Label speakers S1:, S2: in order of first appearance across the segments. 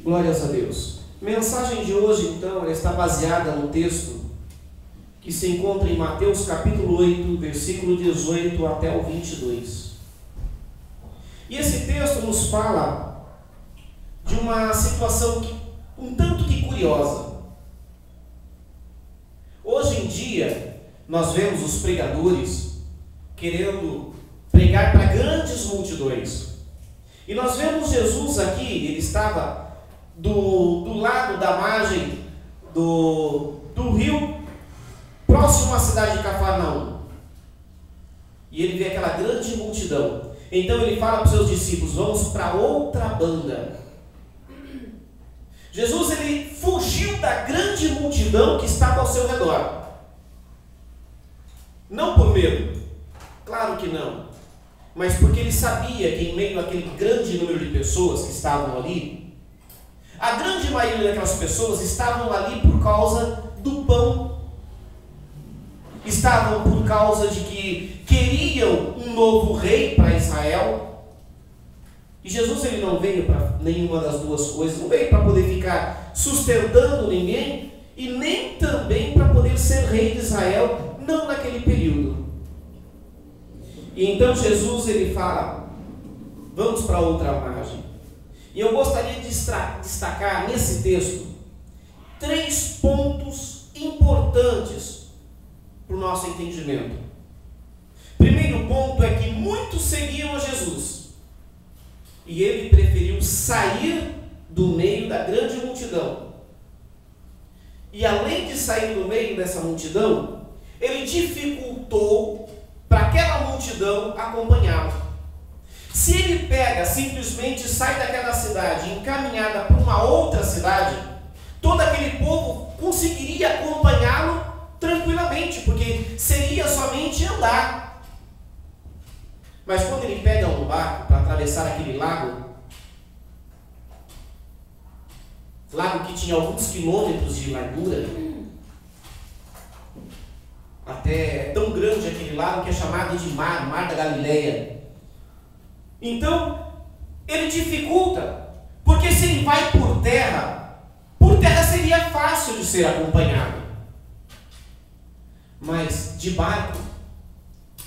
S1: Glórias a Deus. A mensagem de hoje, então, ela está baseada no texto que se encontra em Mateus capítulo 8, versículo 18 até o 22. E esse texto nos fala de uma situação um tanto que curiosa. Hoje em dia, nós vemos os pregadores querendo pregar para grandes multidões. E nós vemos Jesus aqui, ele estava do lado da margem do rio, próximo à cidade de Cafarnaum. E ele vê aquela grande multidão. Então ele fala para os seus discípulos: vamos para outra banda. Jesus, ele fugiu da grande multidão que estava ao seu redor. Não por medo, claro que não, mas porque ele sabia que em meio àquele grande número de pessoas que estavam ali, a grande maioria daquelas pessoas estavam ali por causa do pão. Estavam por causa de que queriam um novo rei para Israel. E Jesus, ele não veio para nenhuma das duas coisas. Não veio para poder ficar sustentando ninguém e nem também para poder ser rei de Israel, não naquele período. E então Jesus, ele fala: vamos para outra margem. E eu gostaria de destacar nesse texto 3 pontos importantes para o nosso entendimento. Primeiro ponto é que muitos seguiam a Jesus e ele preferiu sair do meio da grande multidão. E além de sair do meio dessa multidão, ele dificultou para aquela multidão acompanhá-lo. Se ele simplesmente sai daquela cidade encaminhada para uma outra cidade, todo aquele povo conseguiria acompanhá-lo tranquilamente, porque seria somente andar. Mas quando ele pega um barco para atravessar aquele lago que tinha alguns quilômetros de largura, até é tão grande aquele lago que é chamado de Mar da Galileia. Então, ele dificulta, porque se ele vai por terra seria fácil de ser acompanhado. Mas de barco,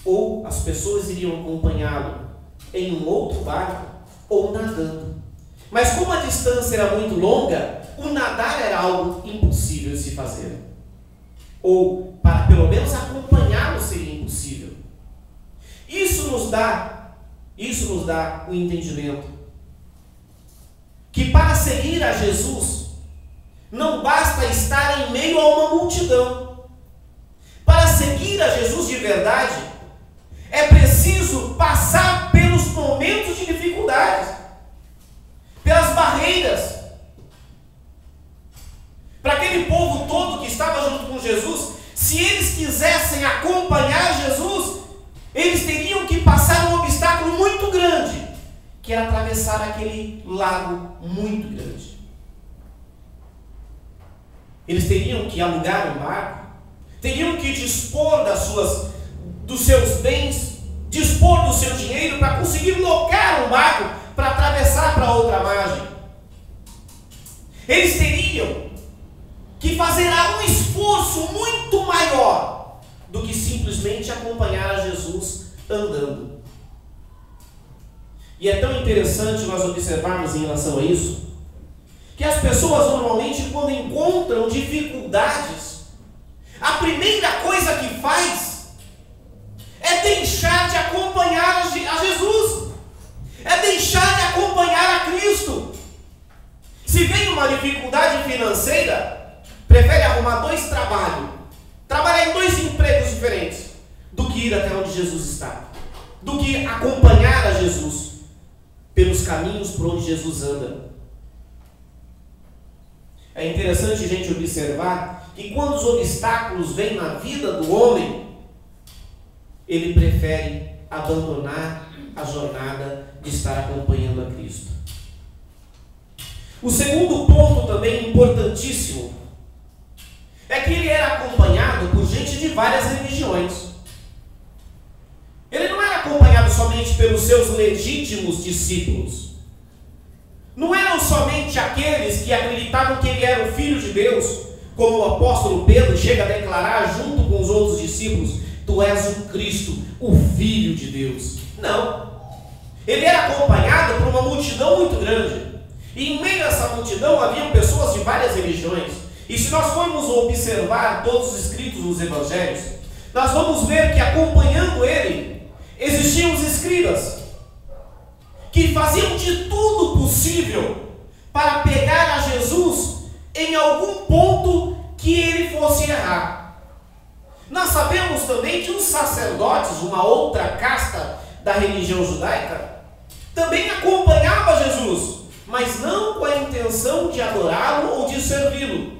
S1: ou as pessoas iriam acompanhá-lo em um outro barco, ou nadando. Mas como a distância era muito longa, o nadar era algo impossível de se fazer. Ou, para pelo menos acompanhá-lo seria impossível. Isso nos dá o entendimento que para seguir a Jesus não basta estar em meio a uma multidão. Para seguir a Jesus de verdade é preciso passar pelos momentos de dificuldades, pelas barreiras. Para aquele povo todo que estava junto com Jesus, se eles quisessem acompanhar Jesus, eles teriam que passar um obstáculo muito grande, que era atravessar aquele lago muito grande. Eles teriam que alugar um barco, teriam que dispor dos seus bens, dispor do seu dinheiro para conseguir locar um barco para atravessar para outra margem. Eles teriam que fazer um esforço muito maior do que simplesmente acompanhar a Jesus andando. E é tão interessante nós observarmos em relação a isso, que as pessoas normalmente, quando encontram dificuldades, a primeira coisa que faz é deixar de acompanhar a Jesus, é deixar de acompanhar a Cristo. Se vem uma dificuldade financeira, prefere arrumar 2 trabalhos, trabalhar em 2 empregos diferentes, do que ir até onde Jesus está, do que acompanhar a Jesus pelos caminhos por onde Jesus anda. É interessante a gente observar que quando os obstáculos vêm na vida do homem, ele prefere abandonar a jornada de estar acompanhando a Cristo. O segundo ponto também importantíssimo é que ele era acompanhado por gente de várias religiões. Ele não era acompanhado somente pelos seus legítimos discípulos. Não eram somente aqueles que acreditavam que ele era o Filho de Deus, como o apóstolo Pedro chega a declarar junto com os outros discípulos: tu és o Cristo, o Filho de Deus. Não. Ele era acompanhado por uma multidão muito grande. E em meio a essa multidão haviam pessoas de várias religiões. E se nós formos observar todos os escritos nos evangelhos, nós vamos ver que acompanhando ele existiam os escribas, que faziam de tudo possível para pegar a Jesus em algum ponto que ele fosse errar. Nós sabemos também que os sacerdotes, uma outra casta da religião judaica, também acompanhava Jesus, mas não com a intenção de adorá-lo ou de servi-lo,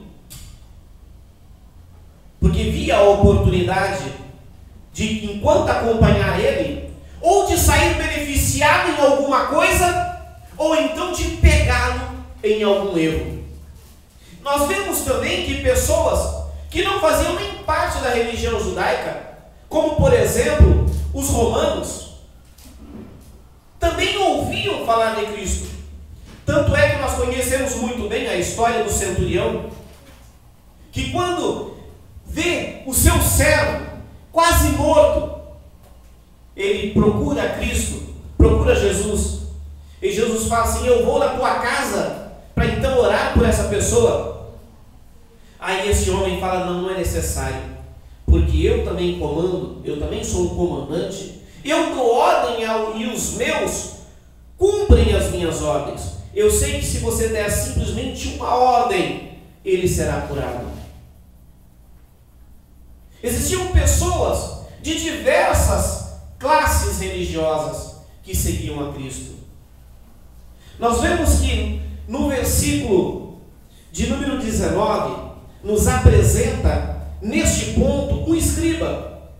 S1: porque via a oportunidade de, enquanto acompanhar ele, ou de sair beneficiado em alguma coisa, ou então de pegá-lo em algum erro. Nós vemos também que pessoas que não faziam nem parte da religião judaica, como por exemplo os romanos, também ouviam falar de Cristo. Tanto é que nós conhecemos muito bem a história do centurião, que quando vê o seu servo quase morto, ele procura Cristo, procura Jesus, e Jesus fala assim: eu vou na tua casa para então orar por essa pessoa. Aí esse homem fala: não é necessário, porque eu também comando, eu também sou um comandante, eu dou ordem e os meus cumprem as minhas ordens. Eu sei que se você der simplesmente uma ordem, ele será curado. Existiam pessoas de diversas classes religiosas que seguiam a Cristo. Nós vemos que no versículo de número 19, nos apresenta neste ponto um escriba.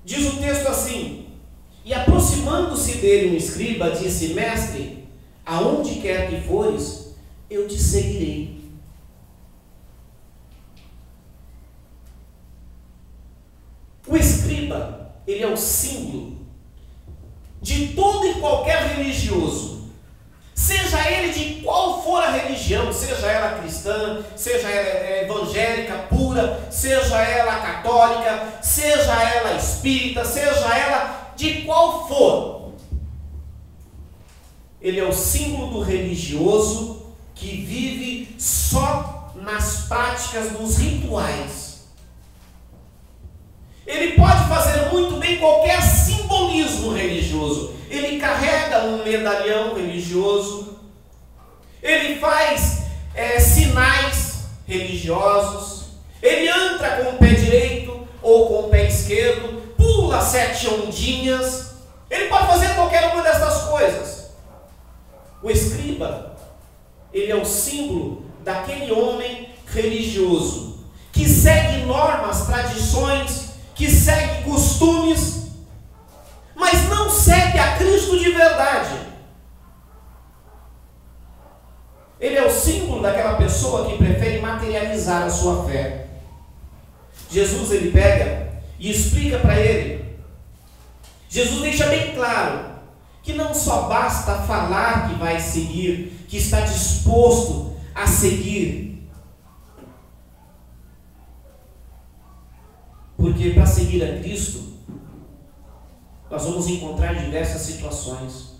S1: Diz o texto assim: e aproximando-se dele um escriba, disse: mestre, aonde quer que fores, eu te seguirei. O escriba, ele é o símbolo de todo e qualquer religioso, seja ele de qual for a religião, seja ela cristã, seja ela evangélica pura, seja ela católica, seja ela espírita, seja ela de qual for. Ele é o símbolo do religioso que vive só nas práticas dos rituais. Ele pode fazer muito bem qualquer simbolismo religioso. Ele carrega um medalhão religioso, ele faz sinais religiosos, ele entra com o pé direito ou com o pé esquerdo, pula 7 ondinhas, ele pode fazer qualquer uma dessas coisas. O escriba, ele é o símbolo daquele homem religioso que segue normas, tradições, que segue costumes, mas não segue a Cristo de verdade. Ele é o símbolo daquela pessoa que prefere materializar a sua fé. Jesus, ele pega e explica para ele. Jesus deixa bem claro que não só basta falar que vai seguir, que está disposto a seguir. Porque para seguir a Cristo, nós vamos encontrar diversas situações.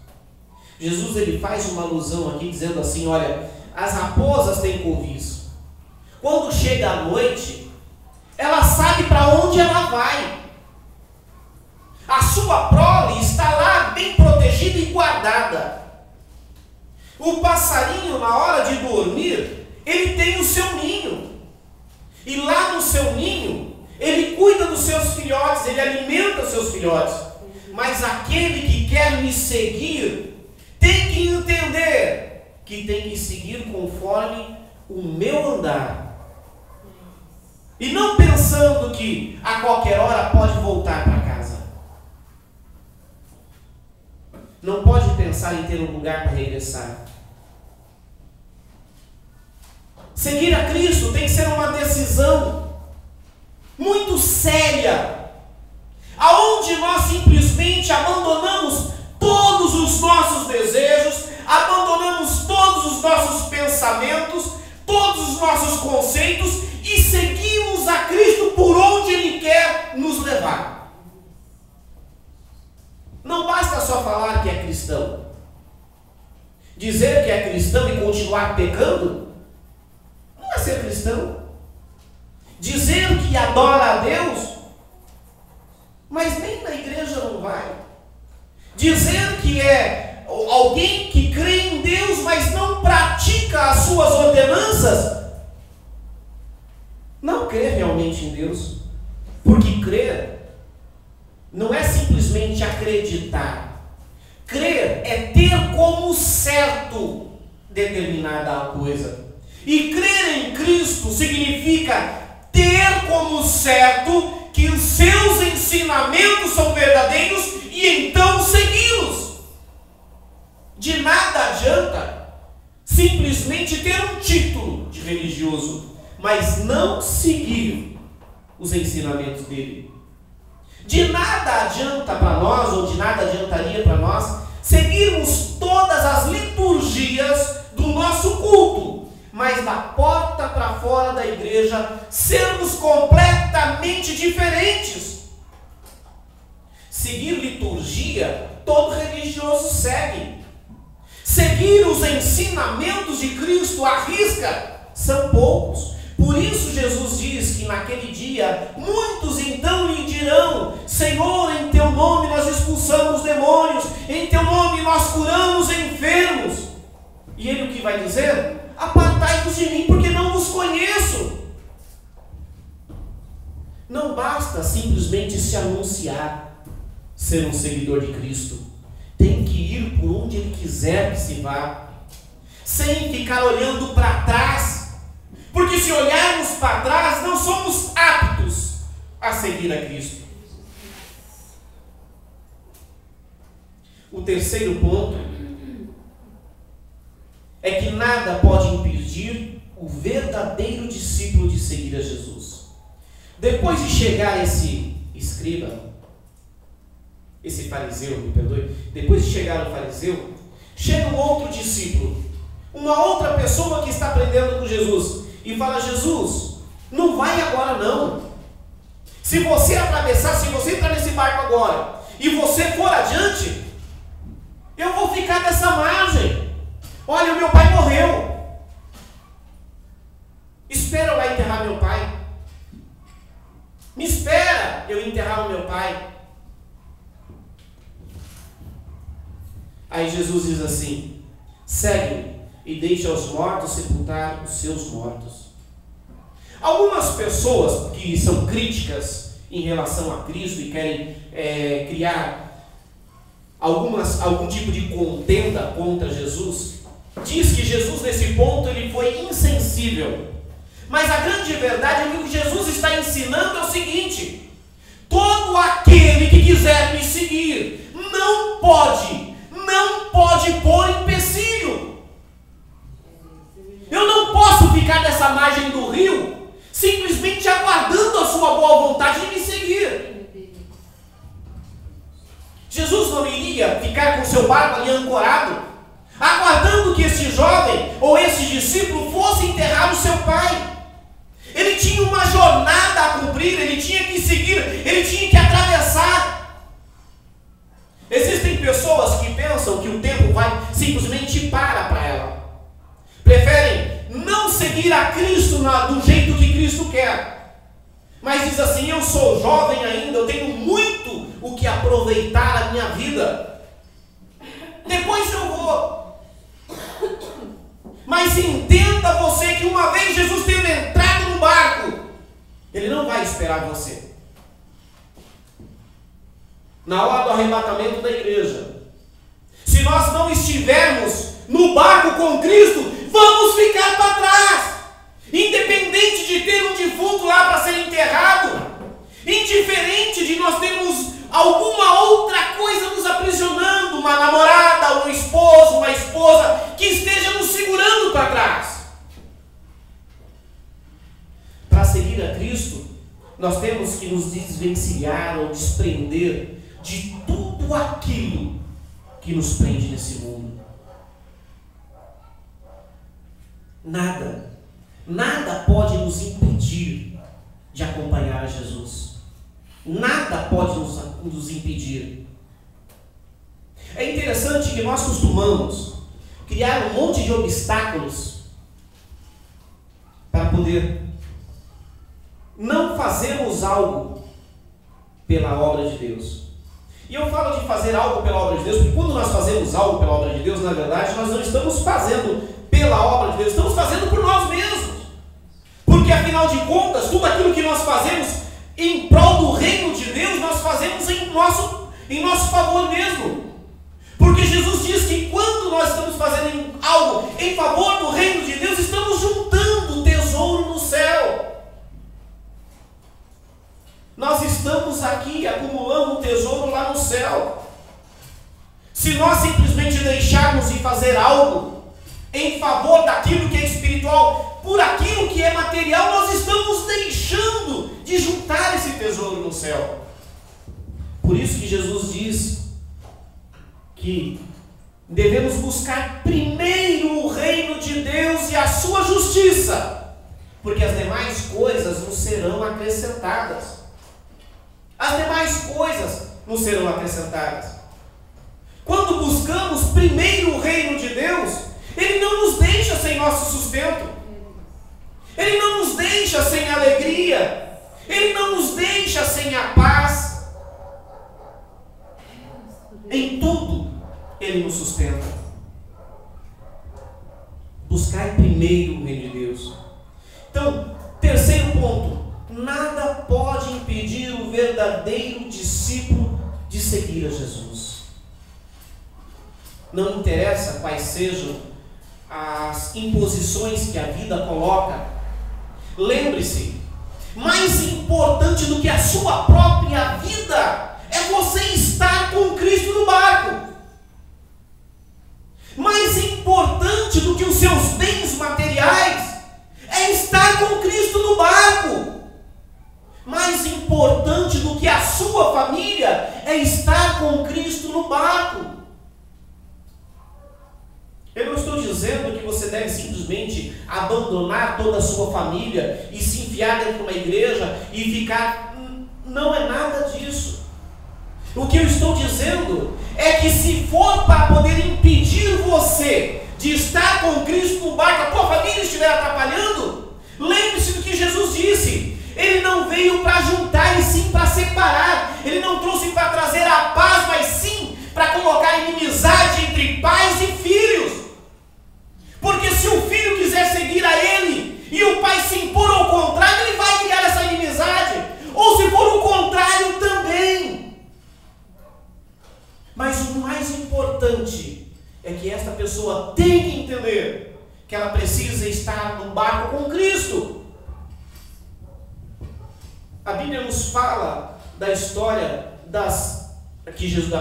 S1: Jesus, ele faz uma alusão aqui dizendo assim: olha, as raposas têm covis. Quando chega a noite, ela sabe para onde ela vai. A sua prole está lá bem protegida e guardada. O passarinho, na hora de dormir, ele tem o seu ninho. E lá no seu ninho, ele cuida dos seus filhotes, ele alimenta os seus filhotes. Mas aquele que quer me seguir tem que entender que tem que seguir conforme o meu andar. E não pensando que a qualquer hora pode voltar para casa. Não pode pensar em ter um lugar para regressar. Seguir a Cristo tem que ser uma decisão muito séria, aonde nós simplesmente abandonamos todos os nossos desejos, abandonamos todos os nossos pensamentos, todos os nossos conceitos e seguimos a Cristo por onde Ele quer nos levar. Não basta só falar que é cristão. Dizer que é cristão e continuar pecando não é ser cristão. Dizer que adora a Deus, mas nem na igreja não vai. Dizer que é alguém que crê em Deus, mas não pratica as suas ordenanças, não crê realmente em Deus. Porque crer não é simplesmente acreditar. Crer é ter como certo determinada coisa. E crer em Cristo significa ter como certo que os seus ensinamentos são verdadeiros e então segui-los. De nada adianta simplesmente ter um título de religioso, mas não seguir os ensinamentos dele. De nada adianta para nós, ou de nada adiantaria para nós, seguirmos todas as liturgias do nosso culto, mas da porta para fora da igreja sermos completamente diferentes. Seguir liturgia, todo religioso segue. Seguir os ensinamentos de Cristo à risca são poucos. Por isso Jesus diz que naquele dia muitos então lhe dirão: Senhor, em teu nome nós expulsamos demônios, em teu nome nós curamos enfermos. E ele o que vai dizer? Apartai-vos de mim, porque não vos conheço. Não basta simplesmente se anunciar ser um seguidor de Cristo. Tem que ir por onde Ele quiser que se vá, sem ficar olhando para trás. Porque se olharmos para trás, não somos aptos a seguir a Cristo. O terceiro ponto é que nada pode impedir o verdadeiro discípulo de seguir a Jesus. Depois de chegar esse escriba, esse fariseu, me perdoe, depois de chegar o fariseu, chega um outro discípulo, uma outra pessoa que está aprendendo com Jesus, e fala: Jesus, não vai agora não. Se você atravessar, se você entrar nesse barco agora, e você for adiante, eu vou ficar nessa margem. Olha, o meu pai morreu. Espera eu lá enterrar meu pai. Me espera eu enterrar o meu pai. Aí Jesus diz assim: segue-me e deixe aos mortos sepultar os seus mortos. Algumas pessoas que são críticas em relação a Cristo e querem criar algum tipo de contenda contra Jesus, diz que Jesus nesse ponto ele foi insensível. Mas a grande verdade é que o que Jesus está ensinando é o seguinte: todo aquele que quiser me seguir não pode pôr empecilho. Eu não posso ficar nessa margem do rio simplesmente aguardando a sua boa vontade de me seguir. Jesus não iria ficar com seu barco ali ancorado, aguardando que esse jovem ou esse discípulo fosse enterrar o seu pai. Ele tinha uma jornada a cumprir, ele tinha que seguir, ele tinha que atravessar. Existem pessoas que pensam que o tempo vai simplesmente para ela. Preferem não seguir a Cristo do jeito que Cristo quer. Mas diz assim: eu sou jovem ainda, eu tenho muito o que aproveitar a minha vida. Depois eu vou. Mas entenda você que uma vez Jesus tendo entrado no barco, Ele não vai esperar você. Na hora do arrebatamento da igreja, se nós não estivermos no barco com Cristo, vamos ficar para trás. Independente de ter um defunto lá para ser enterrado, indiferente de nós termos alguma outra coisa nos aprisionando, uma namorada, um esposo, uma esposa que esteja nos segurando para trás. Para seguir a Cristo, nós temos que nos desvencilhar ou desprender de tudo aquilo que nos prende nesse mundo. Nada pode nos impedir de acompanhar a Jesus. Nada pode nos impedir. É interessante que nós costumamos criar um monte de obstáculos para poder não fazermos algo pela obra de Deus. E eu falo de fazer algo pela obra de Deus, porque quando nós fazemos algo pela obra de Deus, na verdade, nós não estamos fazendo pela obra de Deus, estamos fazendo por nós mesmos. Porque, afinal de contas, tudo aquilo que nós fazemos em prol do reino de Deus, nós fazemos em nosso favor mesmo. Porque Jesus diz que quando nós estamos fazendo algo em favor do reino de Deus, estamos juntando tesouro no céu. Nós estamos aqui acumulando um tesouro lá no céu. Se nós simplesmente deixarmos de fazer algo em favor daquilo que é espiritual, por aquilo que é material, nós estamos deixando de juntar esse tesouro no céu. Por isso que Jesus diz que devemos buscar primeiro o reino de Deus e a sua justiça, porque as demais coisas nos serão acrescentadas. As demais coisas nos serão acrescentadas. Quando buscamos primeiro o reino de Deus, Ele não nos deixa sem nosso sustento. Ele não nos deixa sem alegria. Ele não nos deixa sem a paz. Em tudo, Ele nos sustenta. Buscar primeiro o reino de Deus. Então, terceiro ponto. Nada pode impedir o verdadeiro discípulo de seguir a Jesus. Não interessa quais sejam as imposições que a vida coloca. Lembre-se, mais importante do que a sua própria vida é você estar com Cristo no barco. Mais importante do que os seus bens materiais é estar com Cristo no barco. Mais importante do que a sua família é estar com Cristo no barco. Eu não estou dizendo que você deve simplesmente abandonar toda a sua família e se enfiar dentro de uma igreja e ficar... Não é nada disso. O que eu estou dizendo é que se for para poder impedir você de estar com Cristo no barco, a tua família estiver atrapalhando, lembre-se do que Jesus disse. Ele não veio para juntar, e sim para separar. Ele não trouxe para trazer a paz, mas sim para colocar inimizade entre pais e filhos. Porque se o filho quiser seguir a ele e o pai se impor ao contrário, ele vai criar essa inimizade. Ou se for o contrário também. Mas o mais importante é que esta pessoa tem que entender que ela precisa estar no barco com Cristo. A Bíblia nos fala da história da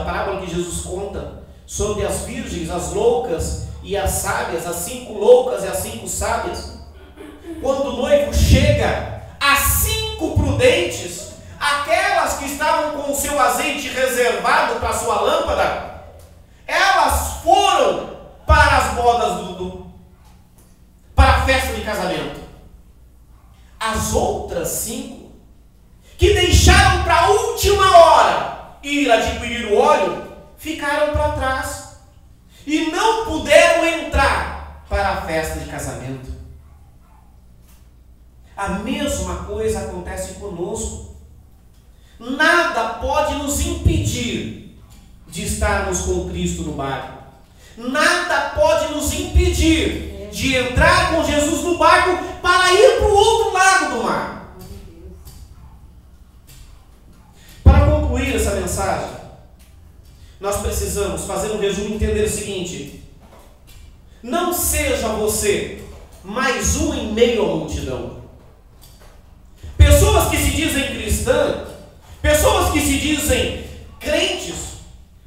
S1: parábola que Jesus conta sobre as virgens, as loucas e as sábias, as 5 loucas e as 5 sábias. Quando o noivo chega, as 5 prudentes, aquelas que estavam com o seu azeite reservado para a sua lâmpada, elas foram para as bodas para a festa de casamento. As outras 5 que deixaram para a última hora ir adquirir o óleo, ficaram para trás e não puderam entrar para a festa de casamento. A mesma coisa acontece conosco. Nada pode nos impedir de estarmos com Cristo no barco. Nada pode nos impedir de entrar com Jesus no barco para ir para o outro lado do mar. Para concluir essa mensagem, nós precisamos fazer um resumo e entender o seguinte: não seja você mais um em meio à multidão. Pessoas que se dizem cristãs, pessoas que se dizem crentes,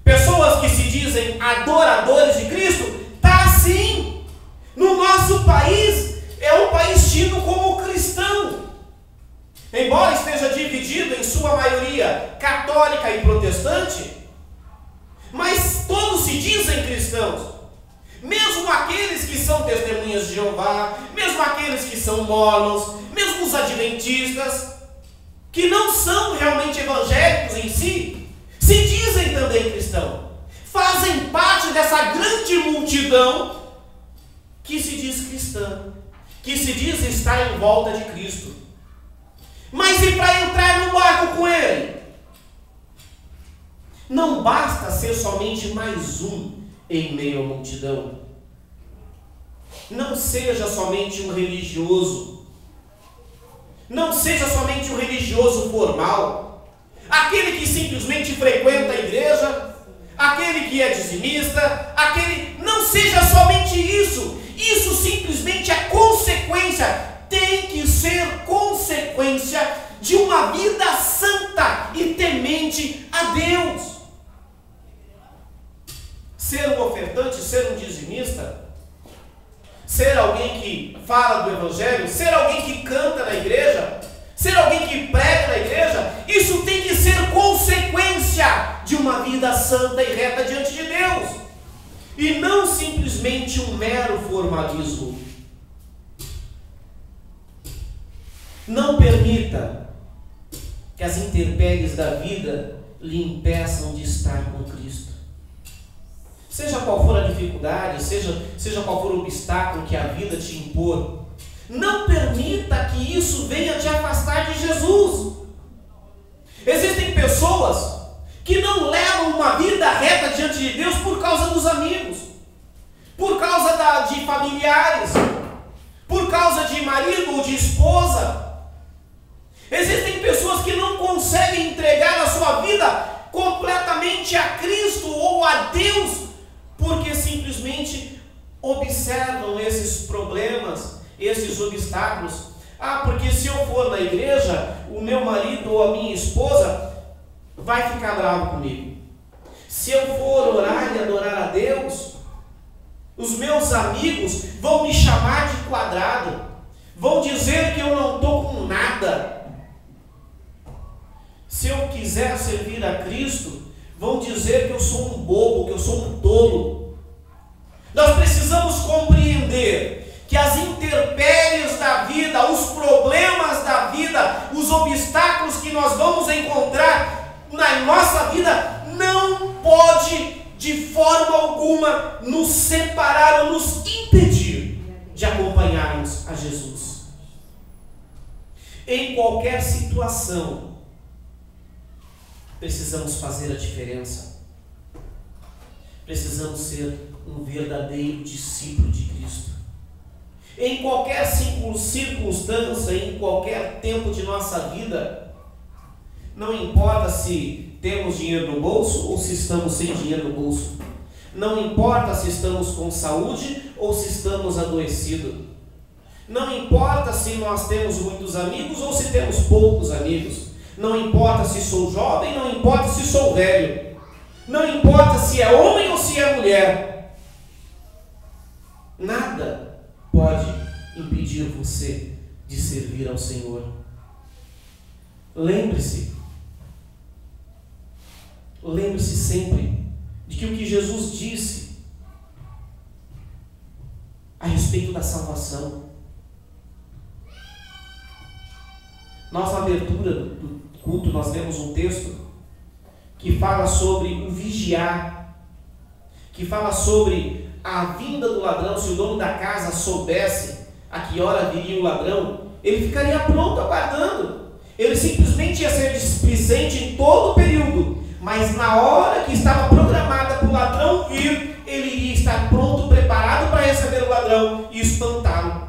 S1: pessoas que se dizem adoradores de Cristo, está assim. No nosso país, é um país tido como cristão. Embora esteja dividido em sua maioria católica e protestante, mas todos se dizem cristãos. Mesmo aqueles que são testemunhas de Jeová, Jeová, mesmo aqueles que são mormons, mesmo os adventistas, que não são realmente evangélicos em si, se dizem também cristãos, fazem parte dessa grande multidão que se diz cristã, que se diz estar em volta de Cristo. Mas e para entrar no barco com Ele? Não basta ser somente mais um em meio à multidão. Não seja somente um religioso. Não seja somente um religioso formal. Aquele que simplesmente frequenta a igreja, aquele que é dizimista, não seja somente isso. Isso simplesmente é consequência, tem que ser consequência de uma vida santa e temente a Deus. Ser um ofertante, ser um dizimista, ser alguém que fala do Evangelho, ser alguém que canta na igreja, ser alguém que prega na igreja, isso tem que ser consequência de uma vida santa e reta diante de Deus. E não simplesmente um mero formalismo. Não permita que as intempéries da vida lhe impeçam de estar com Cristo. Seja qual for a dificuldade, seja qual for o obstáculo que a vida te impor, não permita que isso venha te afastar de Jesus. Existem pessoas que não levam uma vida reta diante de Deus por causa dos amigos, por causa de familiares, por causa de marido ou de esposa. Existem pessoas que não conseguem entregar a sua vida completamente a Cristo ou a Deus, porque simplesmente observam esses problemas, esses obstáculos. Porque se eu for na igreja, o meu marido ou a minha esposa vai ficar bravo comigo. Se eu for orar e adorar a Deus, os meus amigos vão me chamar de quadrado, vão dizer que eu não estou com nada. Se eu quiser servir a Cristo, vão dizer que eu sou um bobo, que eu sou um tolo. Nós precisamos compreender que as intempéries da vida, os problemas da vida, os obstáculos que nós vamos encontrar na nossa vida, não pode de forma alguma nos separar ou nos impedir de acompanharmos a Jesus. Em qualquer situação, precisamos fazer a diferença. Precisamos ser um verdadeiro discípulo de Cristo. Em qualquer circunstância, em qualquer tempo de nossa vida, não importa se temos dinheiro no bolso ou se estamos sem dinheiro no bolso. Não importa se estamos com saúde ou se estamos adoecidos. Não importa se nós temos muitos amigos ou se temos poucos amigos. Não importa se sou jovem, não importa se sou velho. Não importa se é homem ou se é mulher. Nada pode impedir você de servir ao Senhor. Lembre-se sempre de que o que Jesus disse a respeito da salvação. Nós, na abertura do culto, nós lemos um texto que fala sobre o vigiar, que fala sobre a vinda do ladrão. Se o dono da casa soubesse a que hora viria o ladrão, ele ficaria pronto aguardando. Ele simplesmente ia ser displicente em todo o período, mas na hora que estava programada para o ladrão vir, ele iria estar pronto, preparado para receber o ladrão e espantá-lo.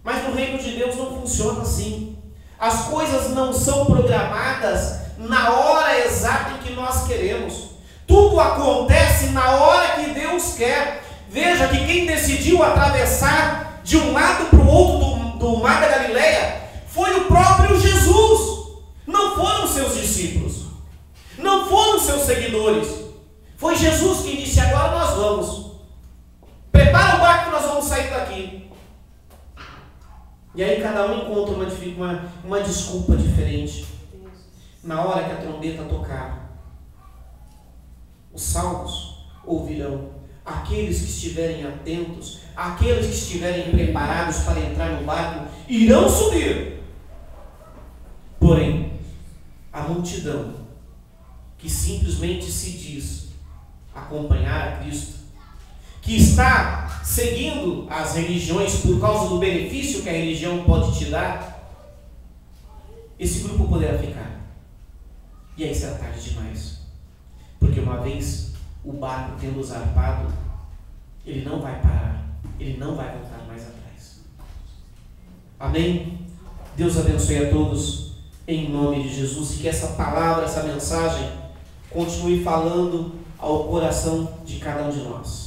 S1: Mas no reino de Deus não funciona assim. As coisas não são programadas na hora exata em que nós queremos. Tudo acontece na hora que Deus quer. Veja que quem decidiu atravessar de um lado para o outro do mar da Galileia foi o próprio Jesus. Não foram seus discípulos, não foram seus seguidores. Foi Jesus quem disse: agora nós vamos. Prepara o barco que nós vamos sair daqui. E aí cada um encontra uma desculpa diferente. Na hora que a trombeta tocar, os salvos ouvirão: aqueles que estiverem atentos, aqueles que estiverem preparados para entrar no barco, irão subir. Porém, a multidão que simplesmente se diz acompanhar a Cristo, que está seguindo as religiões por causa do benefício que a religião pode te dar, esse grupo poderá ficar. E aí será tarde demais. Porque uma vez o barco tendo zarpado, ele não vai parar, ele não vai voltar mais atrás. Amém? Deus abençoe a todos, em nome de Jesus, e que essa palavra, essa mensagem, continue falando ao coração de cada um de nós.